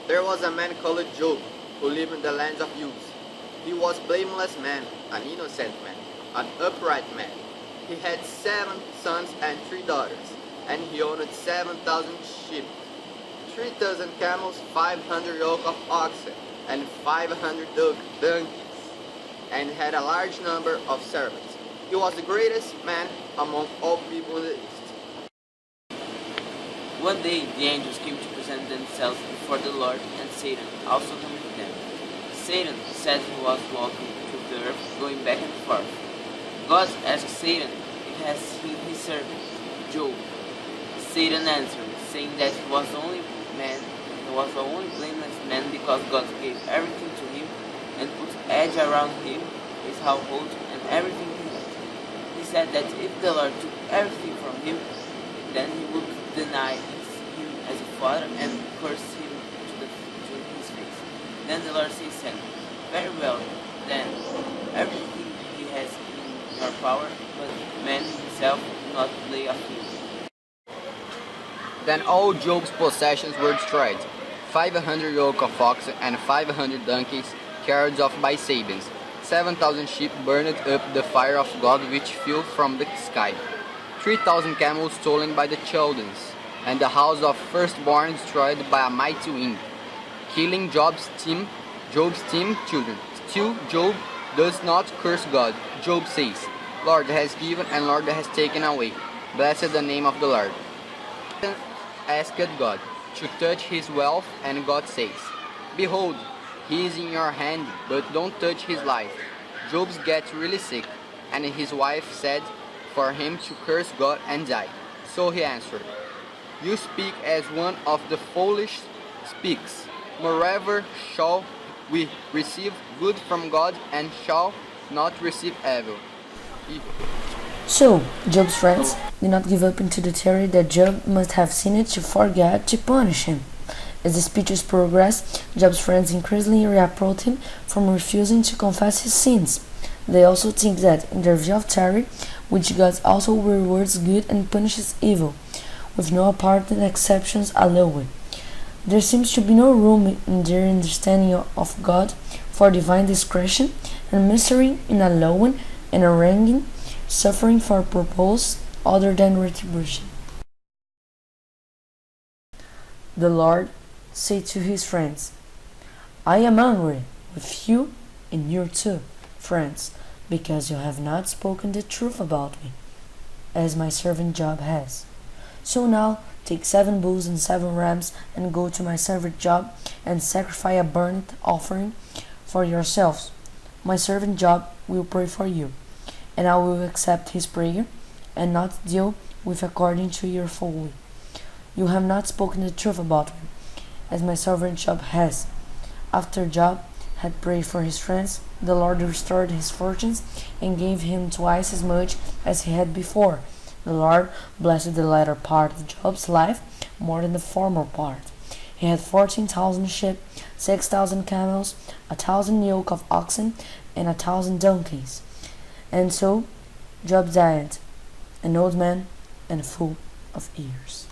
There was a man called Job, who lived in the land of Uz. He was a blameless man, an innocent man, an upright man. He had 7 sons and 3 daughters, and he owned 7,000 sheep, 3,000 camels, 500 yoke of oxen, and 500 donkeys, and had a large number of servants. He was the greatest man among all people in the east. One day the angels came to present themselves before the Lord, and Satan also came with them. Satan said he was walking through the earth, going back and forth. God asked Satan if he has seen his servant, Job. Satan answered, saying that he was the only blameless man because God gave everything to him and put edge around him, his household, and everything he had. He said that if the Lord took everything from him, then he would deny him as a father and curse him to his face. Then the Lord said, "Very well, then everything he has in your power, but man himself will not lay of him." Then all Job's possessions were destroyed, 500 yoke of oxen and 500 donkeys carried off by Sabeans, 7,000 sheep burned up the fire of God which fell from the sky, 3,000 camels stolen by the Chaldeans, and the house of firstborn destroyed by a mighty wind, killing Job's 10 children. Still Job does not curse God. Job says, "Lord has given and Lord has taken away. Blessed the name of the Lord." Satan asked God to touch his wealth, and God says, "Behold, he is in your hand, but don't touch his life." Job gets really sick, and his wife said for him to curse God and die. So he answered, "You speak as one of the foolish speaks. Moreover, shall we receive good from God, and shall not receive evil?" So, Job's friends did not give up into the theory that Job must have sinned for God to punish him. As the speeches progressed, Job's friends increasingly reproached him for refusing to confess his sins. They also think that, in their view of theory, which God also rewards good and punishes evil, with no apparent exceptions allowed, there seems to be no room in their understanding of God for divine discretion and mystery in allowing and arranging suffering for a purpose other than retribution. The Lord said to his friends, "I am angry with you and you too, friends, because you have not spoken the truth about me, as my servant Job has. So now take 7 bulls and 7 rams and go to my servant Job and sacrifice a burnt offering for yourselves. My servant Job will pray for you, and I will accept his prayer and not deal with according to your folly. You have not spoken the truth about me, as my servant Job has." After Job had prayed for his friends, the Lord restored his fortunes and gave him twice as much as he had before. The Lord blessed the latter part of Job's life more than the former part. He had 14,000 sheep, 6,000 camels, 1,000 yoke of oxen, and 1,000 donkeys. And so Job died, an old man and full of years.